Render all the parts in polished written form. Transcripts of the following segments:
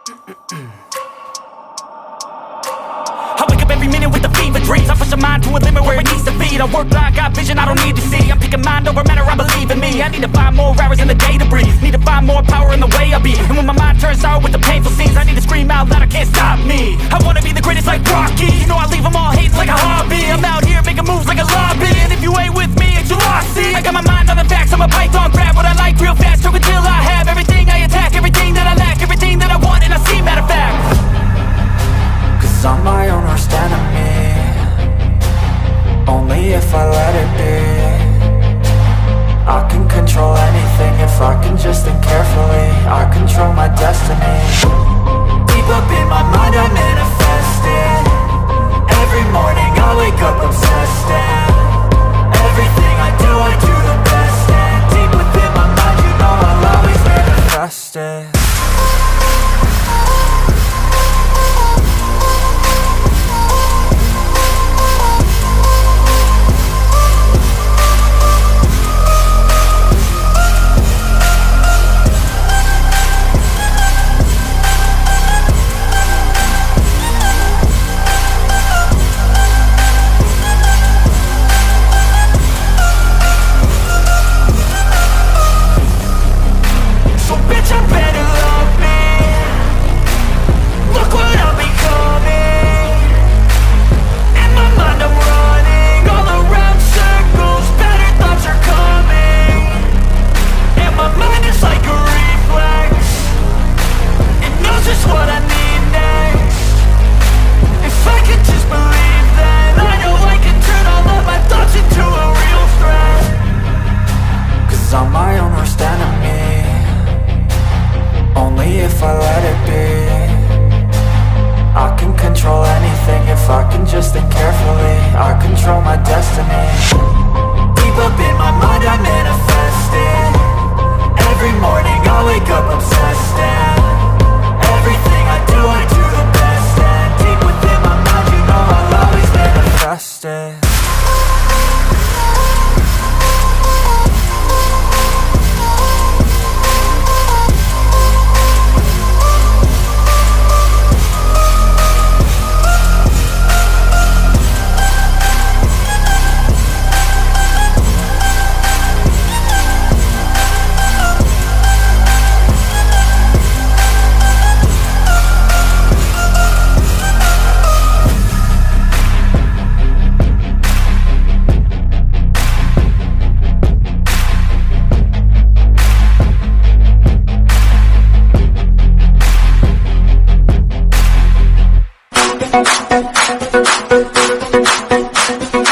I wake up every minute with the fever dreams. I push my mind to a limit where it needs to feed. I work blind, got vision I don't need to see. I'm picking mind over matter, I believe in me. I need to find more hours in the day to breathe. Need to find more power in the way I be. And when my mind turns sour with the painful scenes, I need to scream out loud, I can't stop me. I wanna be the greatest like Rocky. You know I leave them all hating like a hobby. I'm out here making moves like a lobby. And if you ain't with me, it's your loss, see. I got my mind on the facts, I'm a python, grab what I like real fast. Choke until I have everything I attack, everything that I lack, everything that I want, and I see, matter of fact. Cause I'm my own worst enemy. Only if I let it be. I can control anything if I can just think carefully. I control my destiny. Deep up in my mind I manifest it. Every morning I wake up obsessed, and everything I do the best. And deep within my mind you know I'll always manifest it.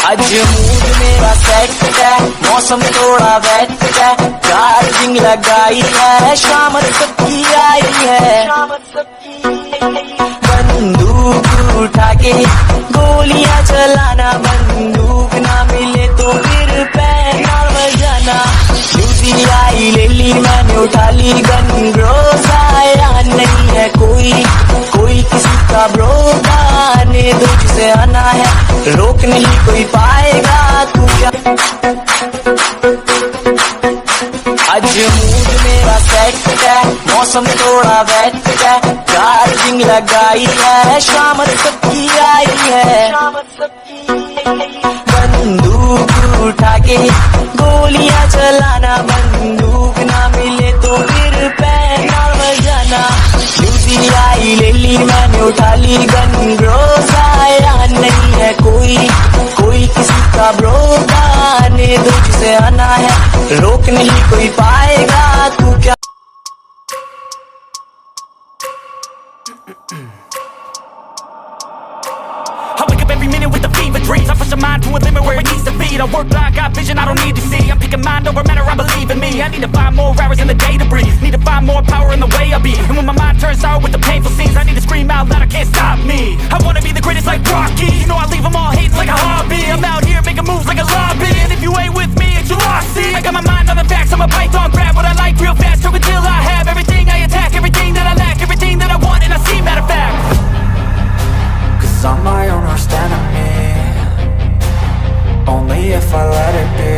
आज mood मेरा set है, मौसम थोड़ा wait है, charging लगाई है, शाम सबकी आई है। बंदूक उठा के गोलियां चलाना, बंदूक ना मिले तो फिर पैना बजाना। ड्यूटी आई ले ली मैंने, उठा ली गन, रोज आया नहीं है कोई किसी का ब्रोदा। आने दो जिसे आना है, रोक नहीं कोई पाएगा तू क्या। आज मूड मेरा सेट है, मौसम थोड़ा वेट है, चार्जिंग लगाई है, शाम सबकी आई है। बंदूक उठा के गोलियां चलाना, बंदूक ना मिले तो फिर पैना बजाना। ड्यूटी आई ले ली मैंने, उठा ली गन, रोज आया नहीं है कोई किसी का ब्रोदा। आने दो जिसे आना है, रोक नहीं कोई पाएगा तू क्या। I wake up every minute with the fever dreams. I push my mind to a limit where it needs to feed. I work blind, got vision I don't need to see. I'm picking mind over matter, I believe in me. I need to find more hours in the day to breathe. Need to find more power in the way I be. And when my mind turns sour with the painful scenes, I need to scream out loud, I can't stop me. I wanna be the greatest like Rocky. You know I leave them all hating like a hobby. I'm out here making moves like a lobby. And if you ain't with me, it's your loss, see. I got my mind on the facts, I'm a python, grab what I like real fast. Choke until I have everything I attack, everything that I lack, everything that I want, and I see, matter of fact. Cause I'm my own worst enemy. Only if I let it be.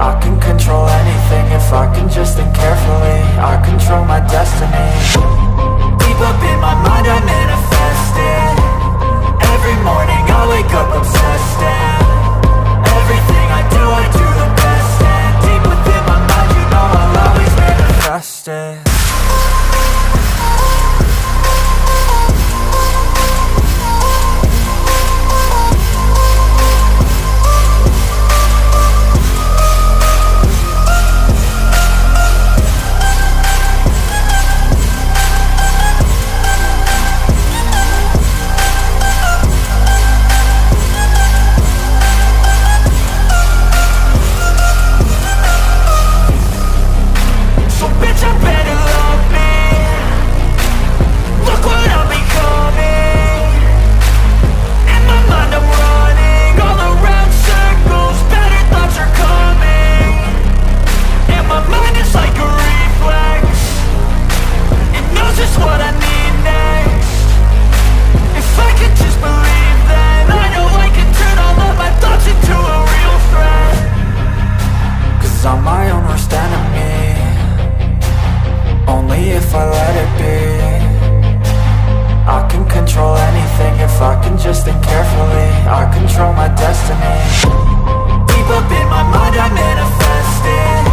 I can control anything if I can just think carefully. I control my destiny. worst enemy, only if I let it be. I can control anything if I can just think carefully. I control my destiny. Deep up in my mind I manifest it.